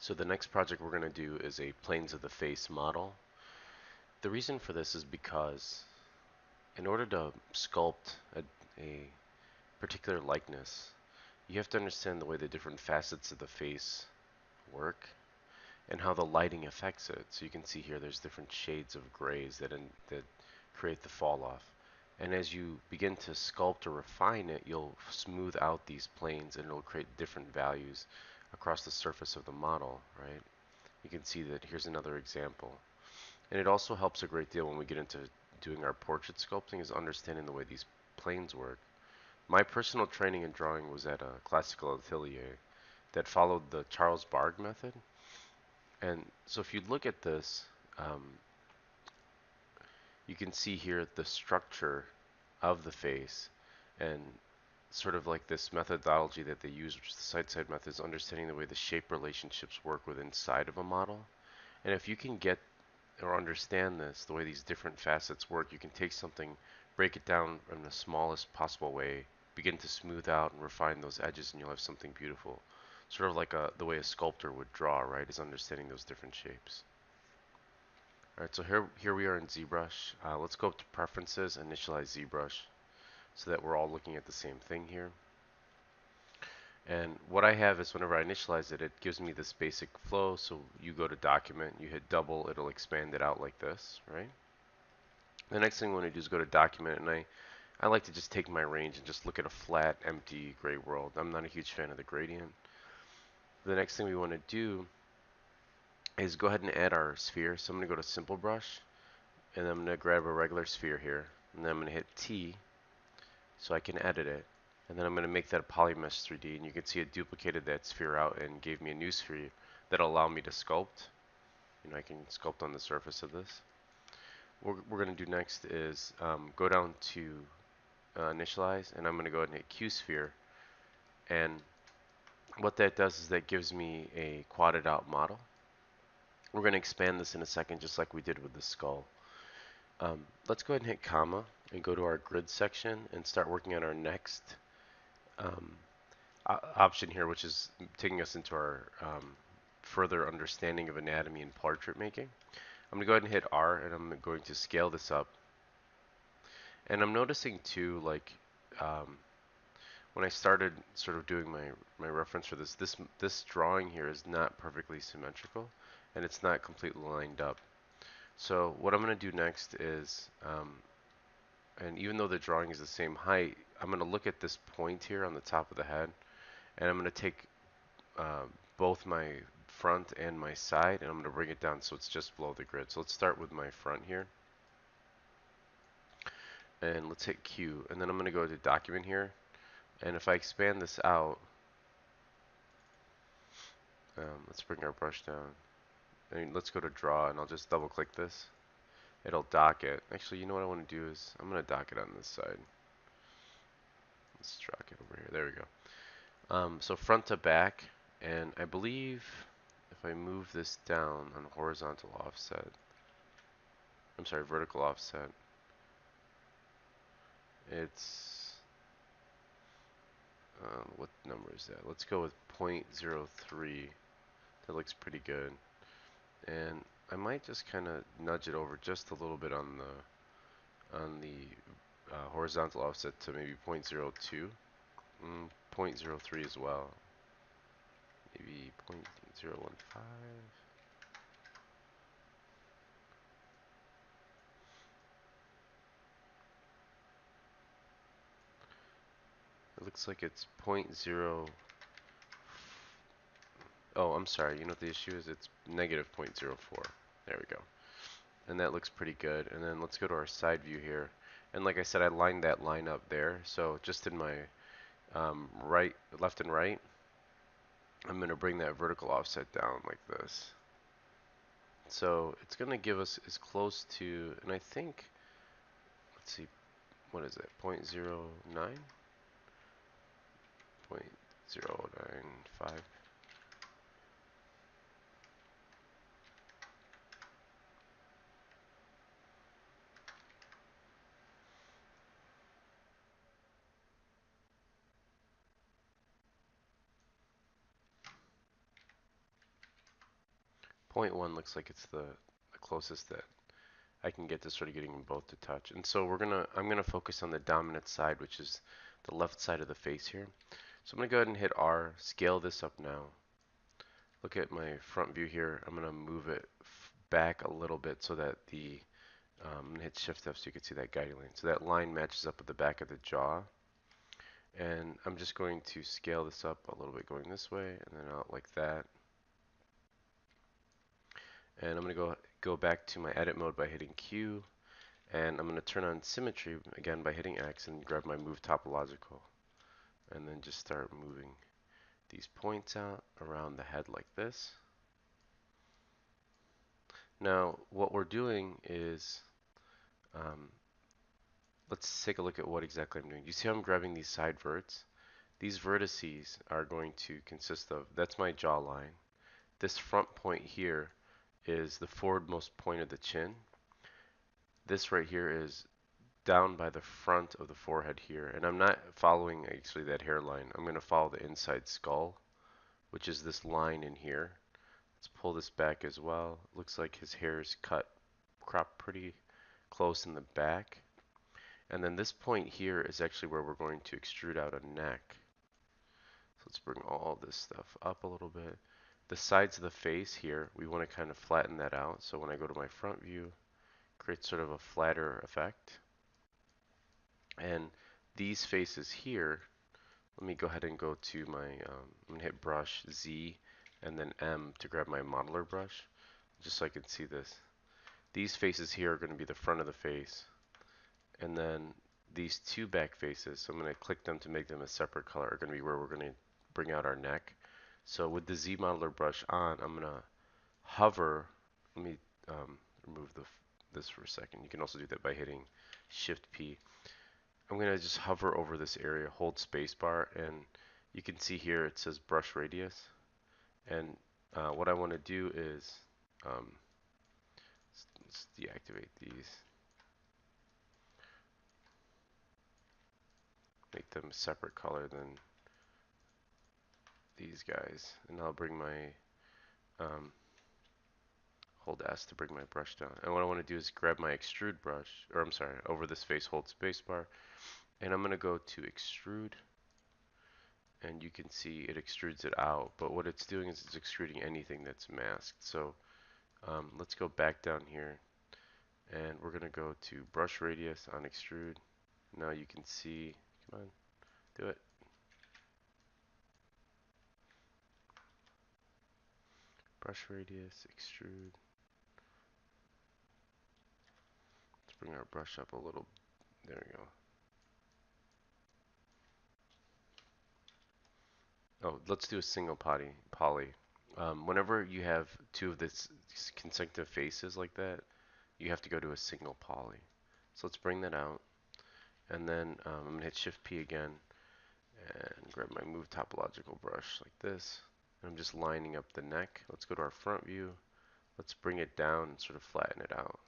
So the next project we're going to do is a planes of the face model. The reason for this is because in order to sculpt a particular likeness, you have to understand the way the different facets of the face work and how the lighting affects it. So you can see here there's different shades of grays that create the fall off. And as you begin to sculpt or refine it, you'll smooth out these planes and it'll create different values across the surface of the model, right? You can see that here's another example. And it also helps a great deal when we get into doing our portrait sculpting is understanding the way these planes work. My personal training in drawing was at a classical atelier that followed the Charles Bargue method. And so if you look at this, you can see here the structure of the face and sort of like this methodology that they use, which is the side-side method, is understanding the way the shape relationships work within inside of a model. And if you can get or understand this, the way these different facets work, you can take something, break it down in the smallest possible way, begin to smooth out and refine those edges, and you'll have something beautiful. Sort of like the way a sculptor would draw, right? Is understanding those different shapes. All right, so here we are in ZBrush. Let's go up to Preferences, Initialize ZBrush, so that we're all looking at the same thing here. And what I have is whenever I initialize it, it gives me this basic flow. So you go to Document, you hit double, it'll expand it out like this, right? The next thing we want to do is go to Document, and I like to just take my range and just look at a flat, empty, gray world. I'm not a huge fan of the gradient. The next thing we want to do is go ahead and add our sphere. So I'm going to go to Simple Brush, and I'm going to grab a regular sphere here, and then I'm going to hit T so I can edit it. And then I'm going to make that a polymesh 3D, and you can see it duplicated that sphere out and gave me a new sphere that'll allow me to sculpt. I can sculpt on the surface of this. What we're going to do next is go down to initialize, and I'm going to go ahead and hit Q sphere. And what that does is that gives me a quadded out model. We're going to expand this in a second, just like we did with the skull. Let's go ahead and hit comma and go to our grid section and start working on our next um, option here, which is taking us into our further understanding of anatomy and portrait making. I'm going to go ahead and hit R, and I'm going to scale this up. And I'm noticing too, like um, when I started sort of doing my reference for this drawing here is not perfectly symmetrical, and it's not completely lined up. So what I'm going to do next is, and even though the drawing is the same height, I'm going to look at this point here on the top of the head, and I'm going to take uh, both my front and my side, and I'm going to bring it down so it's just below the grid. So let's start with my front here, and let's hit Q, and then I'm going to go to Document here, and if I expand this out, let's bring our brush down. And let's go to Draw, and I'll just double click this. It'll dock it. Actually, you know what I want to do is I'm going to dock it on this side. Let's dock it over here. There we go. So front to back, and I believe if I move this down on horizontal offset, I'm sorry, vertical offset, it's what number is that? Let's go with 0.03. That looks pretty good. And I might just kind of nudge it over just a little bit on the horizontal offset to maybe 0.02, 0.03 as well, maybe 0.015. It looks like it's point 0. Oh, I'm sorry. You know what the issue is? It's negative 0.04. There we go. And that looks pretty good. And then let's go to our side view here. And like I said, I lined that line up there. So just in my left and right, I'm going to bring that vertical offset down like this. So it's going to give us as close to, and I think, let's see, what is it, 0.09? 0.095. 0.1 looks like it's the closest that I can get to sort of getting them both to touch. And so I'm gonna focus on the dominant side, which is the left side of the face here. So I'm gonna go ahead and hit R, scale this up now. Look at my front view here. I'm gonna move it back a little bit so that I'm gonna hit Shift F so you can see that guiding line. So that line matches up with the back of the jaw. And I'm just going to scale this up a little bit going this way and then out like that. And I'm going to go back to my edit mode by hitting Q, and I'm going to turn on symmetry again by hitting X and grab my move topological, and then just start moving these points out around the head like this. Now what we're doing is let's take a look at what exactly I'm doing. You see how I'm grabbing these side verts? These vertices are going to consist of, that's my jawline. This front point here is the forwardmost point of the chin. This right here is down by the front of the forehead here. And I'm not following actually that hairline. I'm going to follow the inside skull, which is this line in here. Let's pull this back as well. Looks like his hair is cropped pretty close in the back. And then this point here is actually where we're going to extrude out a neck. So let's bring all this stuff up a little bit. The sides of the face here, we want to kind of flatten that out. So when I go to my front view, create sort of a flatter effect. And these faces here, let me go ahead and go to my, I'm going to hit brush Z and then M to grab my modeler brush, just so I can see this. These faces here are going to be the front of the face. And then these two back faces, so I'm going to click them to make them a separate color, are going to be where we're going to bring out our neck. So with the Z modeler brush on, I'm going to hover. Let me remove this for a second. You can also do that by hitting Shift P. I'm going to just hover over this area, hold spacebar, and you can see here it says brush radius. And what I want to do is, let's deactivate these, make them a separate color than these guys. And I'll bring my, hold S to bring my brush down. And what I want to do is grab my extrude brush, or I'm sorry, over this face, hold spacebar, and I'm going to go to extrude. And you can see it extrudes it out, but what it's doing is it's extruding anything that's masked. So let's go back down here, and we're going to go to brush radius on extrude. Now you can see, come on, do it. Brush radius, extrude. Let's bring our brush up a little. There we go. Oh, let's do a single poly. Whenever you have two of this consecutive faces like that, you have to go to a single poly. So let's bring that out. And then I'm going to hit Shift P again and grab my move topological brush like this. And I'm just lining up the neck. Let's go to our front view. Let's bring it down and sort of flatten it out.